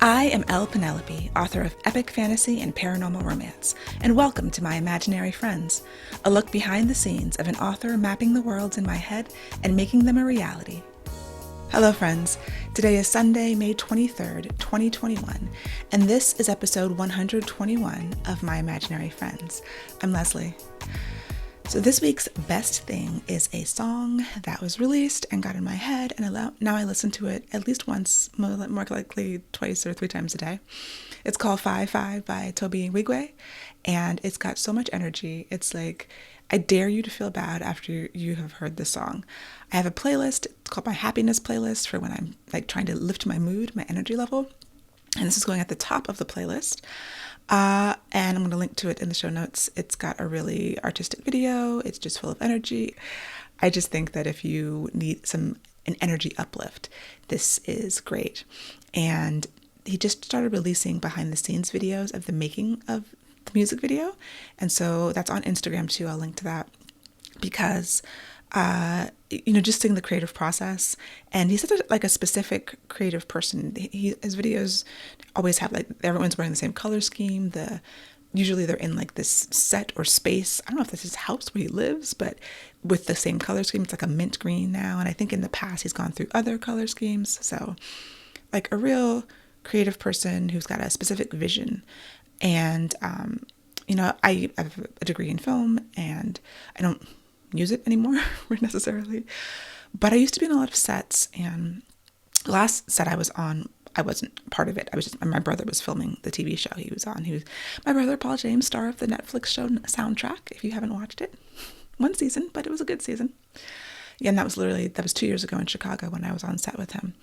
I am Penelope, author of epic fantasy and paranormal romance, and welcome to my imaginary friends, a look behind the scenes of an author mapping the worlds in my head and making them a reality. Hello friends, today is Sunday, May 23rd, 2021, and this is episode 121 of My Imaginary Friends. I'm Leslie. So this week's best thing is a song that was released and got in my head, and now I listen to it at least once, more likely twice or three times a day. It's called 5-5 by Toby Wigwe, and it's got so much energy. It's like, I dare you to feel bad after you have heard the song. I have a playlist, it's called my happiness playlist for when I'm like trying to lift my mood, my energy level. And this is going at the top of the playlist. And I'm going to link to it in the show notes. It's got a really artistic video. It's just full of energy. I just think that if you need an energy uplift, this is great. And he just started releasing behind the scenes videos of the making of the music video. And so that's on Instagram too. I'll link to that because just seeing the creative process. And he's such a specific creative person. His videos always have everyone's wearing the same color scheme. Usually they're in this set or space. I don't know if this is his house where he lives, but with the same color scheme. It's like a mint green now. And I think in the past he's gone through other color schemes. So a real creative person who's got a specific vision. And, I have a degree in film and I don't use it anymore necessarily, but I used to be in a lot of sets, and the last set I was on, I wasn't part of it. My brother was filming the TV show he was on. My brother, Paul James, star of the Netflix show Soundtrack, if you haven't watched it. One season, but it was a good season. Yeah, and that was 2 years ago in Chicago when I was on set with him.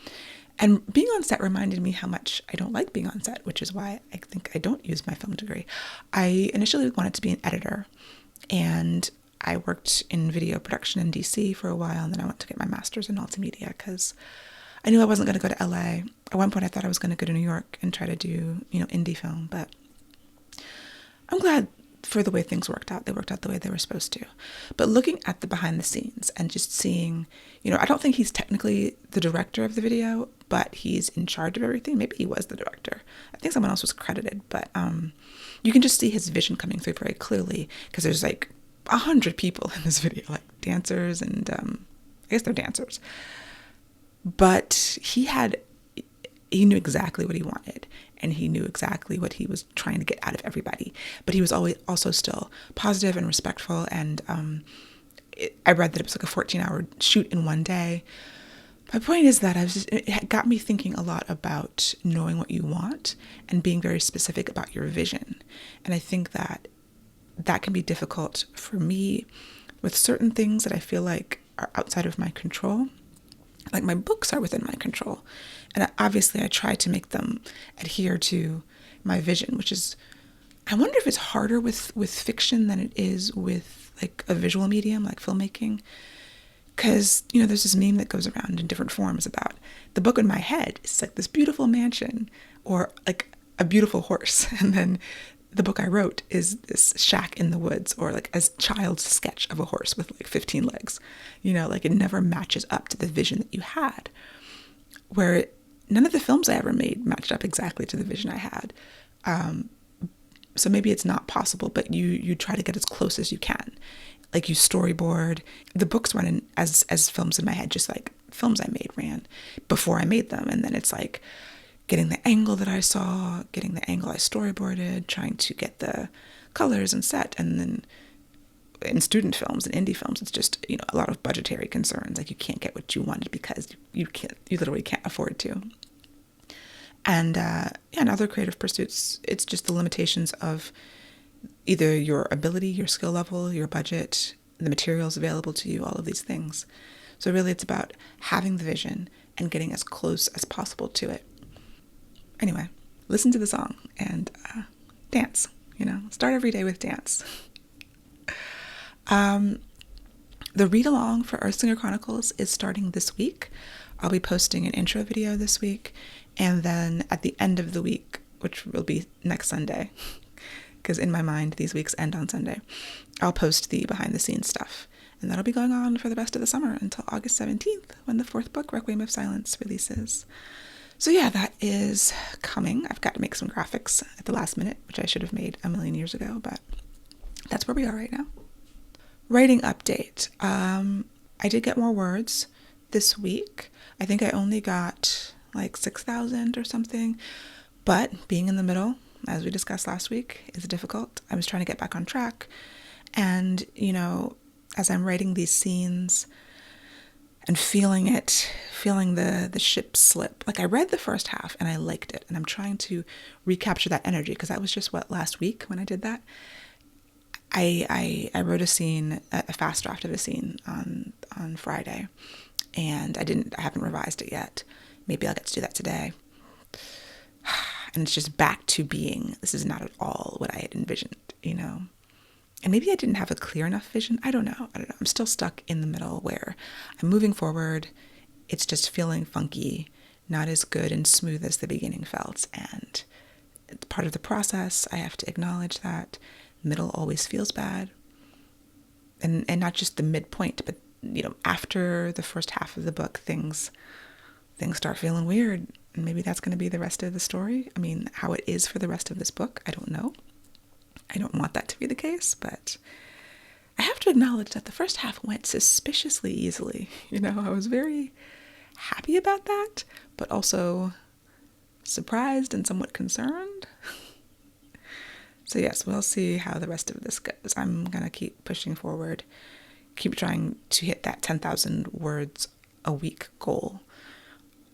And being on set reminded me how much I don't like being on set, which is why I think I don't use my film degree. I initially wanted to be an editor, and I worked in video production in DC for a while, and then I went to get my master's in multimedia because I knew I wasn't going to go to LA. At one point I thought I was going to go to New York and try to do, indie film, but I'm glad for the way things worked out. They worked out the way they were supposed to. But looking at the behind the scenes and just seeing, I don't think he's technically the director of the video, but he's in charge of everything. Maybe he was the director. I think someone else was credited, but you can just see his vision coming through very clearly because there's 100 people in this video, dancers, and I guess they're dancers. But he knew exactly what he wanted, and he knew exactly what he was trying to get out of everybody. But he was always also still positive and respectful. And I read that it was a 14-hour shoot in one day. My point is that it got me thinking a lot about knowing what you want and being very specific about your vision. And I think that can be difficult for me with certain things that I feel like are outside of my control. Like my books are within my control. And obviously I try to make them adhere to my vision, which is, I wonder if it's harder with fiction than it is with a visual medium like filmmaking. Because, there's this meme that goes around in different forms about the book in my head is this beautiful mansion or a beautiful horse. And then the book I wrote is this shack in the woods or a child's sketch of a horse with 15 legs. It never matches up to the vision that you had. Where none of the films I ever made matched up exactly to the vision I had. So maybe it's not possible, but you try to get as close as you can. You storyboard. The books run as films in my head, just like films I made ran before I made them. And then it's getting the angle that I saw, getting the angle I storyboarded, trying to get the colors and set. And then in student films and indie films, it's just, a lot of budgetary concerns. You can't get what you wanted because you literally can't afford to. And in other creative pursuits, it's just the limitations of either your ability, your skill level, your budget, the materials available to you, all of these things. So really it's about having the vision and getting as close as possible to it. Anyway, listen to the song and dance, start every day with dance. The read-along for Earthsinger Chronicles is starting this week. I'll be posting an intro video this week, and then at the end of the week, which will be next Sunday, because in my mind these weeks end on Sunday, I'll post the behind-the-scenes stuff. And that'll be going on for the rest of the summer until August 17th, when the fourth book, Requiem of Silence, releases. So yeah, that is coming. I've got to make some graphics at the last minute, which I should have made a million years ago, but that's where we are right now. Writing update. I did get more words this week. I think I only got like 6,000 or something, but being in the middle, as we discussed last week, is difficult. I was trying to get back on track, and as I'm writing these scenes and feeling the ship slip. Like, I read the first half and I liked it, and I'm trying to recapture that energy, because that was just last week when I did that. I wrote a scene, a fast draft of a scene on Friday, and I haven't revised it yet. Maybe I'll get to do that today. And it's just back to being, this is not at all what I had envisioned, And maybe I didn't have a clear enough vision. I don't know. I'm still stuck in the middle where I'm moving forward. It's just feeling funky, not as good and smooth as the beginning felt. And it's part of the process. I have to acknowledge that. Middle always feels bad. And not just the midpoint, but after the first half of the book, things start feeling weird. And maybe that's going to be the rest of the story. I mean, how it is for the rest of this book, I don't know. I don't want that to be the case, but I have to acknowledge that the first half went suspiciously easily. I was very happy about that, but also surprised and somewhat concerned. So yes, we'll see how the rest of this goes. I'm going to keep pushing forward, keep trying to hit that 10,000 words a week goal.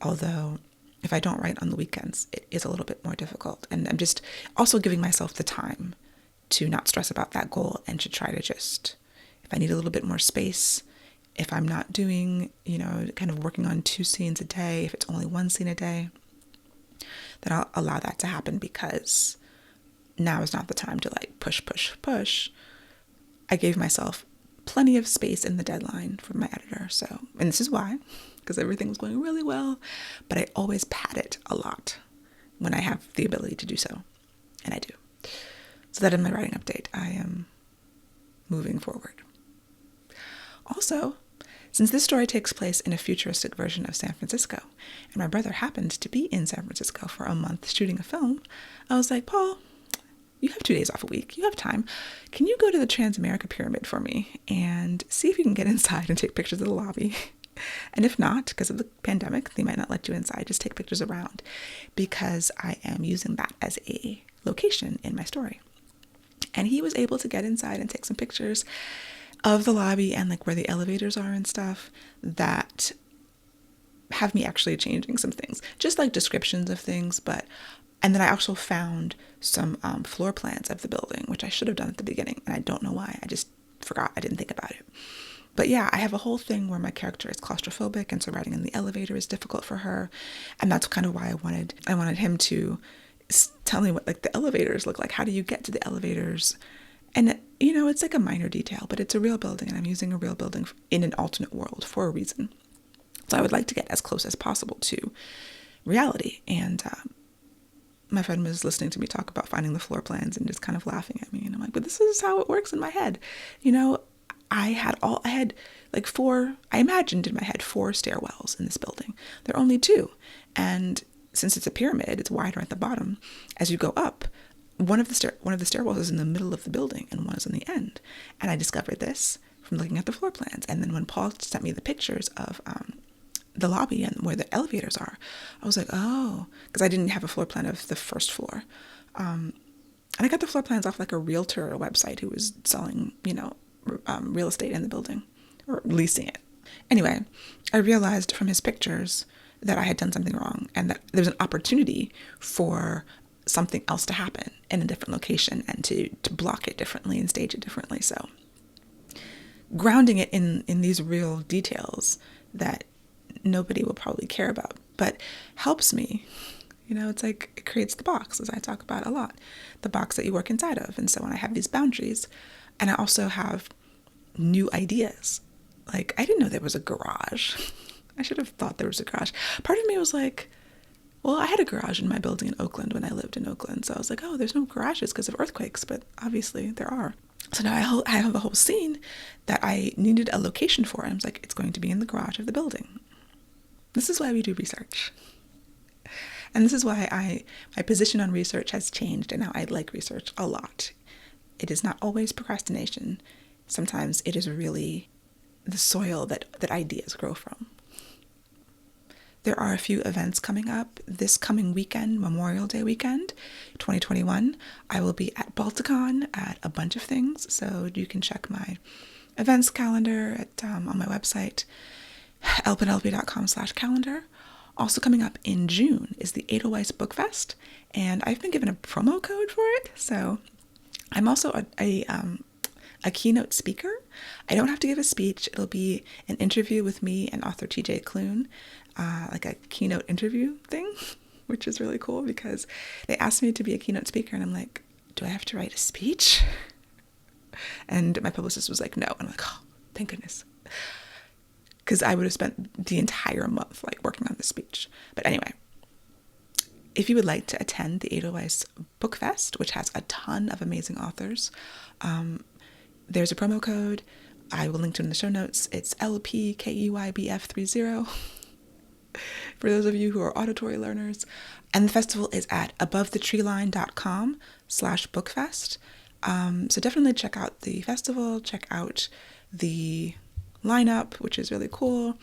Although, if I don't write on the weekends, it is a little bit more difficult. And I'm just also giving myself the time to not stress about that goal, and to try to just, if I need a little bit more space, if I'm not doing, kind of working on 2 scenes a day, if it's only 1 scene a day, then I'll allow that to happen, because now is not the time to push. I gave myself plenty of space in the deadline from my editor. So, and this is why, because everything was going really well, but I always pad it a lot when I have the ability to do so. And I do. So that in my writing update, I am moving forward. Also, since this story takes place in a futuristic version of San Francisco, and my brother happened to be in San Francisco for a month shooting a film, I was like, Paul, you have 2 days off a week. You have time. Can you go to the Transamerica Pyramid for me and see if you can get inside and take pictures of the lobby? And if not, because of the pandemic, they might not let you inside. Just take pictures around, because I am using that as a location in my story. And he was able to get inside and take some pictures of the lobby and like where the elevators are and stuff that have me actually changing some things, just like descriptions of things. And then I also found some floor plans of the building, which I should have done at the beginning. And I don't know why. I just forgot. I didn't think about it. But yeah, I have a whole thing where my character is claustrophobic, and so riding in the elevator is difficult for her. And that's kind of why I wanted him to tell me what like the elevators look like. How do you get to the elevators? And it's like a minor detail, but it's a real building, and I'm using a real building in an alternate world for a reason. So I would like to get as close as possible to reality. And my friend was listening to me talk about finding the floor plans and just kind of laughing at me. And I'm like, but this is how it works in my head. I imagined in my head 4 stairwells in this building. There are only 2. And since it's a pyramid, it's wider at the bottom. As you go up, one of the stairwells is in the middle of the building and one is on the end. And I discovered this from looking at the floor plans. And then when Paul sent me the pictures of the lobby and where the elevators are, I was like, oh, because I didn't have a floor plan of the first floor. And I got the floor plans off like a realtor website who was selling, real estate in the building, or leasing it. Anyway, I realized from his pictures that I had done something wrong, and that there's an opportunity for something else to happen in a different location, and to block it differently and stage it differently. So grounding it in these real details that nobody will probably care about, but helps me. It's like it creates the box, as I talk about a lot, the box that you work inside of. And so when I have these boundaries, and I also have new ideas, like I didn't know there was a garage. I should have thought there was a garage. Part of me was like, well, I had a garage in my building in Oakland when I lived in Oakland. So I was like, oh, there's no garages because of earthquakes, but obviously there are. So now I have a whole scene that I needed a location for. And I was like, it's going to be in the garage of the building. This is why we do research. And this is why my position on research has changed, and now I like research a lot. It is not always procrastination. Sometimes it is really the soil that ideas grow from. There are a few events coming up this coming weekend, Memorial Day weekend, 2021. I will be at Balticon at a bunch of things, so you can check my events calendar on my website, lpenelope.com/calendar. Also coming up in June is the Edelweiss Book Fest, and I've been given a promo code for it, so I'm also a keynote speaker. I don't have to give a speech. It'll be an interview with me and author TJ Klune, like a keynote interview thing, which is really cool because they asked me to be a keynote speaker, and I'm like, do I have to write a speech? And my publicist was like, no. And I'm like, oh, thank goodness. Because I would have spent the entire month like working on the speech. But anyway, if you would like to attend the Edelweiss Book Fest, which has a ton of amazing authors, there's a promo code. I will link to it in the show notes. It's LPKEYBF30 for those of you who are auditory learners. And the festival is at abovthetreeline.com/bookfest. So definitely check out the festival, check out the lineup, which is really cool.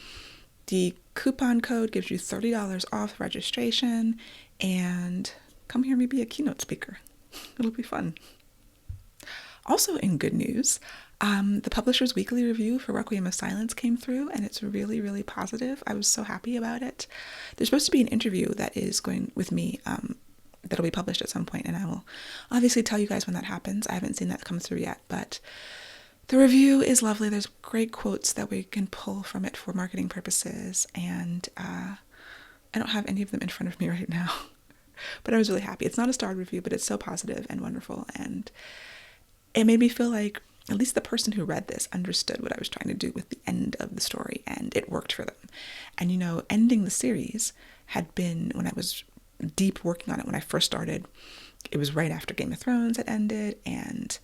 The coupon code gives you $30 off registration, and come hear me be a keynote speaker. It'll be fun. Also in good news, the Publisher's Weekly Review for Requiem of Silence came through, and it's really, really positive. I was so happy about it. There's supposed to be an interview that is going with me that'll be published at some point, and I will obviously tell you guys when that happens. I haven't seen that come through yet, but the review is lovely. There's great quotes that we can pull from it for marketing purposes, and I don't have any of them in front of me right now, but I was really happy. It's not a starred review, but it's so positive and wonderful, and it made me feel like at least the person who read this understood what I was trying to do with the end of the story, and it worked for them. And, ending the series had been, when I was deep working on it, when I first started, it was right after Game of Thrones had ended, and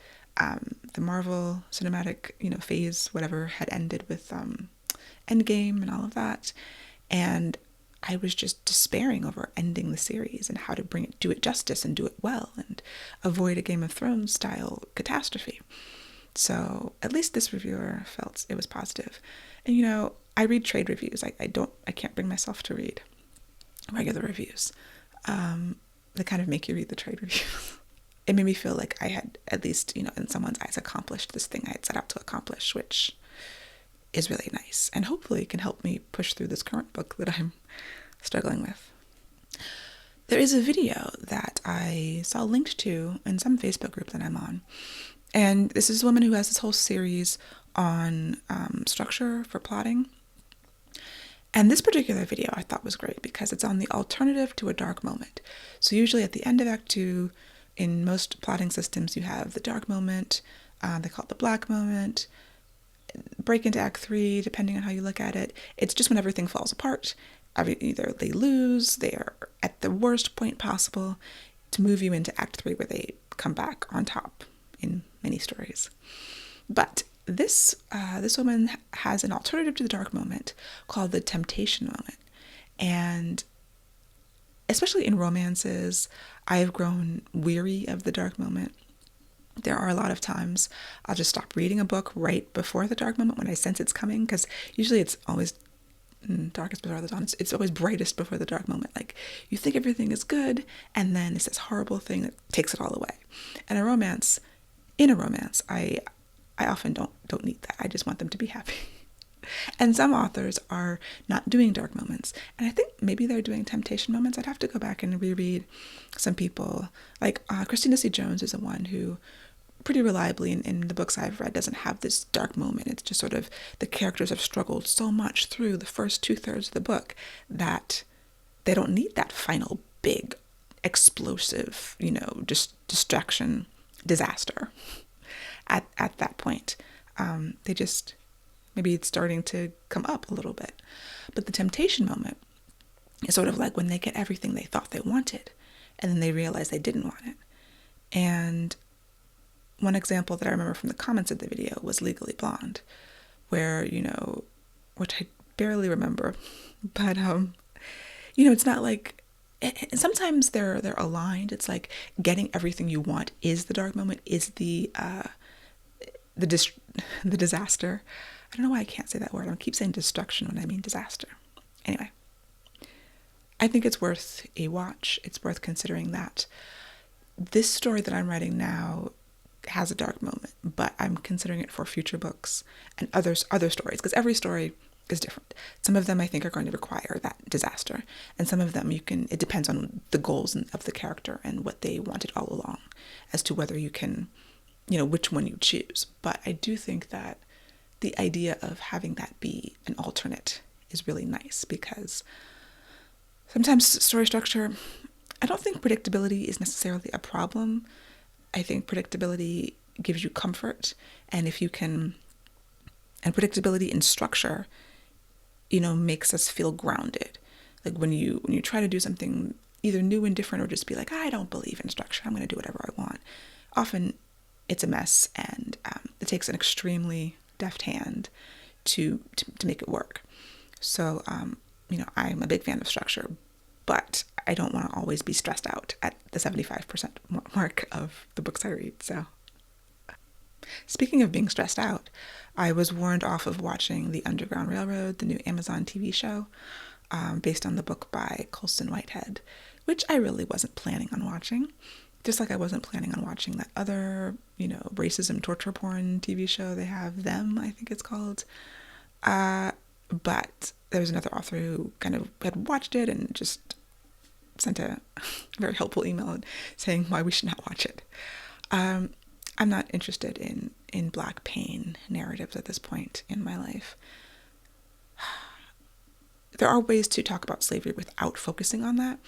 the Marvel cinematic, phase, whatever, had ended with Endgame and all of that. And I was just despairing over ending the series and how to do it justice and do it well and avoid a Game of Thrones style catastrophe. So at least this reviewer felt it was positive. And I read trade reviews. I can't bring myself to read regular reviews. They kind of make you read the trade reviews. It made me feel like I had at least, in someone's eyes, accomplished this thing I had set out to accomplish, which is really nice and hopefully can help me push through this current book that I'm struggling with. There is a video that I saw linked to in some Facebook group that I'm on, and this is a woman who has this whole series on structure for plotting. And this particular video I thought was great because it's on the alternative to a dark moment. So usually at the end of Act 2, in most plotting systems, you have the dark moment, they call it the black moment, break into Act 3, depending on how you look at it. It's just when everything falls apart. Either they lose, they are at the worst point possible, to move you into Act 3 where they come back on top in many stories. But this woman has an alternative to the dark moment called the temptation moment. And especially in romances, I have grown weary of the dark moment. There are a lot of times I'll just stop reading a book right before the dark moment when I sense it's coming, because usually it's always darkest before the dawn. It's always brightest before the dark moment. Like, you think everything is good, and then it's this horrible thing that takes it all away. And in a romance, I often don't need that. I just want them to be happy. And some authors are not doing dark moments. And I think maybe they're doing temptation moments. I'd have to go back and reread some people. Like Christina C. Jones is the one who pretty reliably in the books I've read doesn't have this dark moment. It's just sort of the characters have struggled so much through the first 2/3 of the book that they don't need that final big explosive, just distraction disaster at that point. They just, maybe it's starting to come up a little bit. But the temptation moment is sort of like when they get everything they thought they wanted, and then they realize they didn't want it. And one example that I remember from the comments of the video was Legally Blonde, where, which I barely remember, but, it's not like sometimes they're aligned. It's like getting everything you want is the dark moment, is the dis- the disaster. I don't know why I can't say that word. I keep saying destruction when I mean disaster. Anyway, I think it's worth a watch. It's worth considering that. This story that I'm writing now has a dark moment, but I'm considering it for future books and other stories, because every story is different. Some of them I think are going to require that disaster, and some of them it depends on the goals of the character and what they wanted all along as to whether you can, which one you choose. But I do think that the idea of having that be an alternate is really nice, because sometimes story structure, I don't think predictability is necessarily a problem. I think predictability gives you comfort, and predictability in structure, makes us feel grounded. Like when you try to do something either new and different, or just be like, I don't believe in structure, I'm going to do whatever I want. Often it's a mess, and it takes an extremely deft hand to make it work. So, I'm a big fan of structure, but I don't want to always be stressed out at the 75% mark of the books I read. So, speaking of being stressed out, I was warned off of watching The Underground Railroad, the new Amazon TV show, based on the book by Colson Whitehead, which I really wasn't planning on watching. Just like I wasn't planning on watching that other, racism torture porn TV show they have, Them, I think it's called. But there was another author who kind of had watched it and just sent a very helpful email saying why we should not watch it. I'm not interested in Black pain narratives at this point in my life. There are ways to talk about slavery without focusing on that.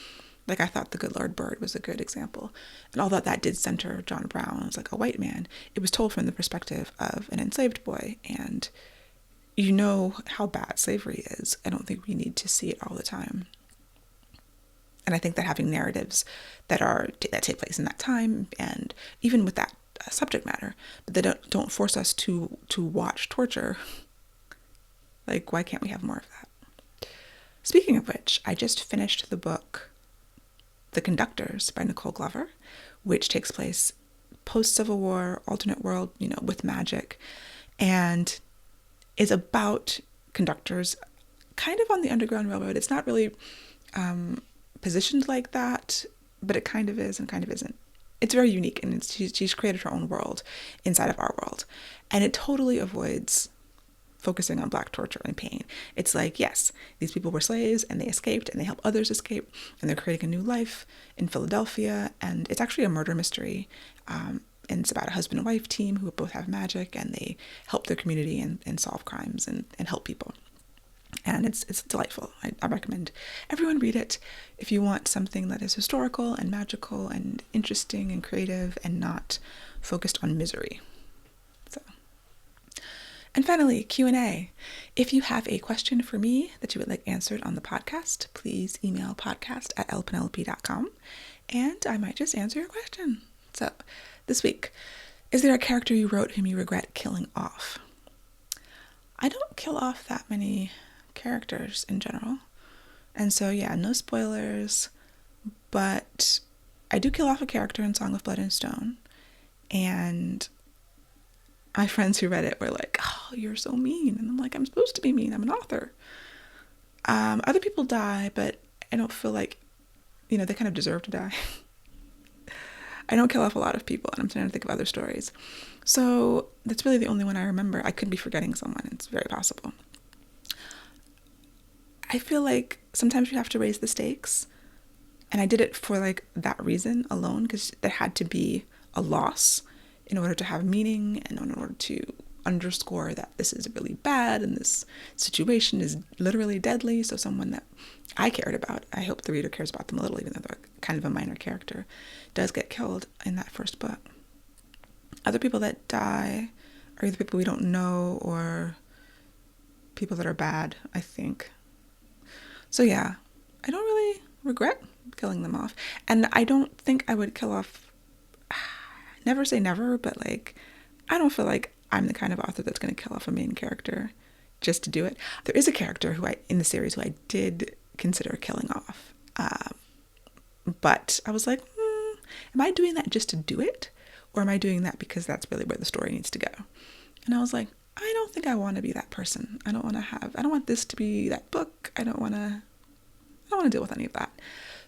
Like, I thought The Good Lord Bird was a good example. And although that did center John Brown as like a white man, it was told from the perspective of an enslaved boy. And you know how bad slavery is. I don't think we need to see it all the time. And I think that having narratives that take place in that time, and even with that subject matter, but they don't force us to watch torture. Like, why can't we have more of that? Speaking of which, I just finished the book The Conductors by Nicole Glover, which takes place post-Civil War, alternate world, with magic, and is about conductors kind of on the Underground Railroad. It's not really positioned like that, but it kind of is and kind of isn't. It's very unique, and she's created her own world inside of our world, and it totally avoids focusing on Black torture and pain. It's like, yes, these people were slaves and they escaped and they help others escape, and they're creating a new life in Philadelphia, and it's actually a murder mystery, and it's about a husband and wife team who both have magic, and they help their community and solve crimes and help people. And it's delightful. I recommend everyone read it if you want something that is historical and magical and interesting and creative and not focused on misery. So, and finally, Q&A. If you have a question for me that you would like answered on the podcast, please email podcast@lpenelope.com, and I might just answer your question. So, this week, is there a character you wrote whom you regret killing off? I don't kill off that many characters in general, and so no spoilers, but I do kill off a character in Song of Blood and Stone, and my friends who read it were like, oh, you're so mean, and I'm like, I'm supposed to be mean, I'm an author. Other people die, but I don't feel like, they kind of deserve to die. I don't kill off a lot of people, and I'm trying to think of other stories, so that's really the only one I remember. I could be forgetting someone, it's very possible. I feel like sometimes you have to raise the stakes, and I did it for like that reason alone, because there had to be a loss in order to have meaning and in order to underscore that this is really bad and this situation is literally deadly. So someone that I cared about, I hope the reader cares about them a little, even though they're kind of a minor character, does get killed in that first book. Other people that die are either people we don't know or people that are bad, I think. So I don't really regret killing them off. And I don't think I would kill off, never say never, but like, I don't feel like I'm the kind of author that's going to kill off a main character just to do it. There is a character in the series who I did consider killing off. But I was like, am I doing that just to do it? Or am I doing that because that's really where the story needs to go? And I was like, I don't think I want to be that person. I don't want this to be that book. I don't want to deal with any of that.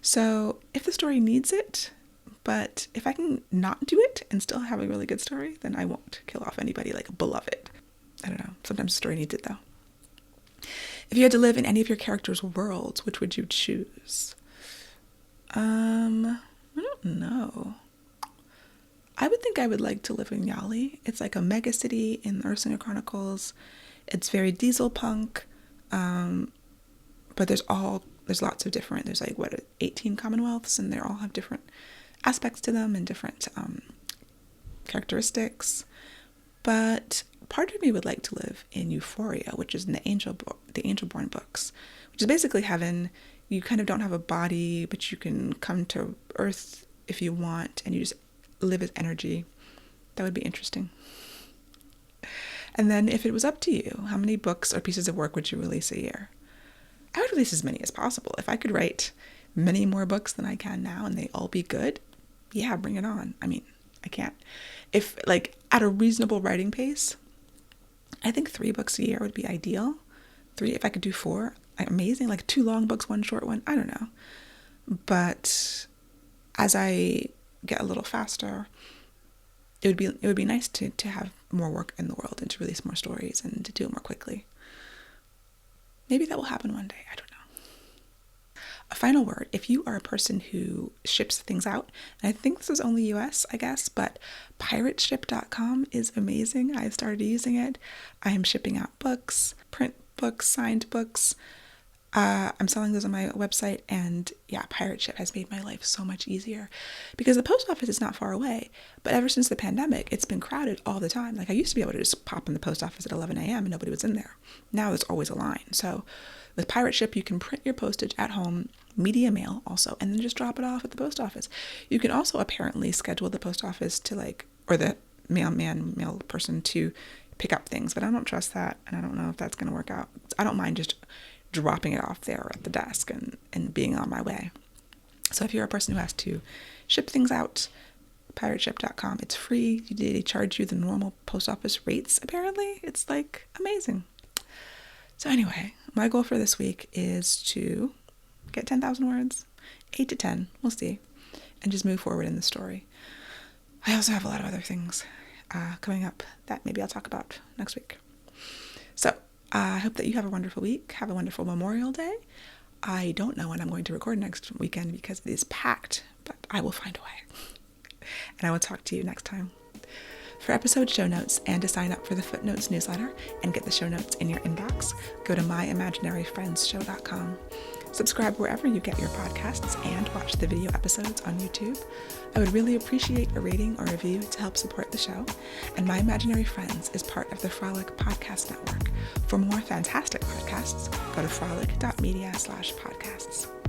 So if the story needs it, but if I can not do it and still have a really good story, then I won't kill off anybody like Beloved. I don't know. Sometimes the story needs it though. If you had to live in any of your characters' worlds, which would you choose? I don't know. I would think I would like to live in Yali. It's like a mega city in the Ursula Chronicles. It's very diesel punk, but there's lots of different. There's like 18 commonwealths, and they all have different aspects to them and different characteristics. But part of me would like to live in Euphoria, which is in the Angelborn books, which is basically heaven. You kind of don't have a body, but you can come to Earth if you want, and you just live as energy. That would be interesting. And then if it was up to you, how many books or pieces of work would you release a year? I would release as many as possible. If I could write many more books than I can now and they all be good, yeah, bring it on. I mean, I can't. If like at a reasonable writing pace, I think 3 books a year would be ideal. 3, if I could do 4, amazing. Like 2 long books, 1 short one, I don't know. But as I get a little faster, it would be nice to have more work in the world and to release more stories and to do it more quickly. Maybe that will happen one day. I don't know. A final word, if you are a person who ships things out, and I think this is only US, I guess, but pirateship.com is amazing. I've started using it. I am shipping out books, print books, signed books. I'm selling those on my website, and yeah, Pirate Ship has made my life so much easier because the post office is not far away, but ever since the pandemic, it's been crowded all the time. Like I used to be able to just pop in the post office at 11 a.m. and nobody was in there. Now there's always a line. So with Pirate Ship, you can print your postage at home, media mail also, and then just drop it off at the post office. You can also apparently schedule the post office to or the mail person to pick up things, but I don't trust that, and I don't know if that's going to work out. I don't mind just dropping it off there at the desk and being on my way. So if you're a person who has to ship things out, pirateship.com, it's free. They charge you the normal post office rates, apparently. It's like amazing. So anyway, my goal for this week is to get 10,000 words, 8 to 10, we'll see, and just move forward in the story. I also have a lot of other things coming up that maybe I'll talk about next week. So I hope that you have a wonderful week. Have a wonderful Memorial Day. I don't know when I'm going to record next weekend because it is packed, but I will find a way. And I will talk to you next time. For episode show notes and to sign up for the Footnotes newsletter and get the show notes in your inbox, go to myimaginaryfriendshow.com. Subscribe wherever you get your podcasts and watch the video episodes on YouTube. I would really appreciate a rating or review to help support the show. And My Imaginary Friends is part of the Frolic Podcast Network. For more fantastic podcasts, go to frolic.media/podcasts.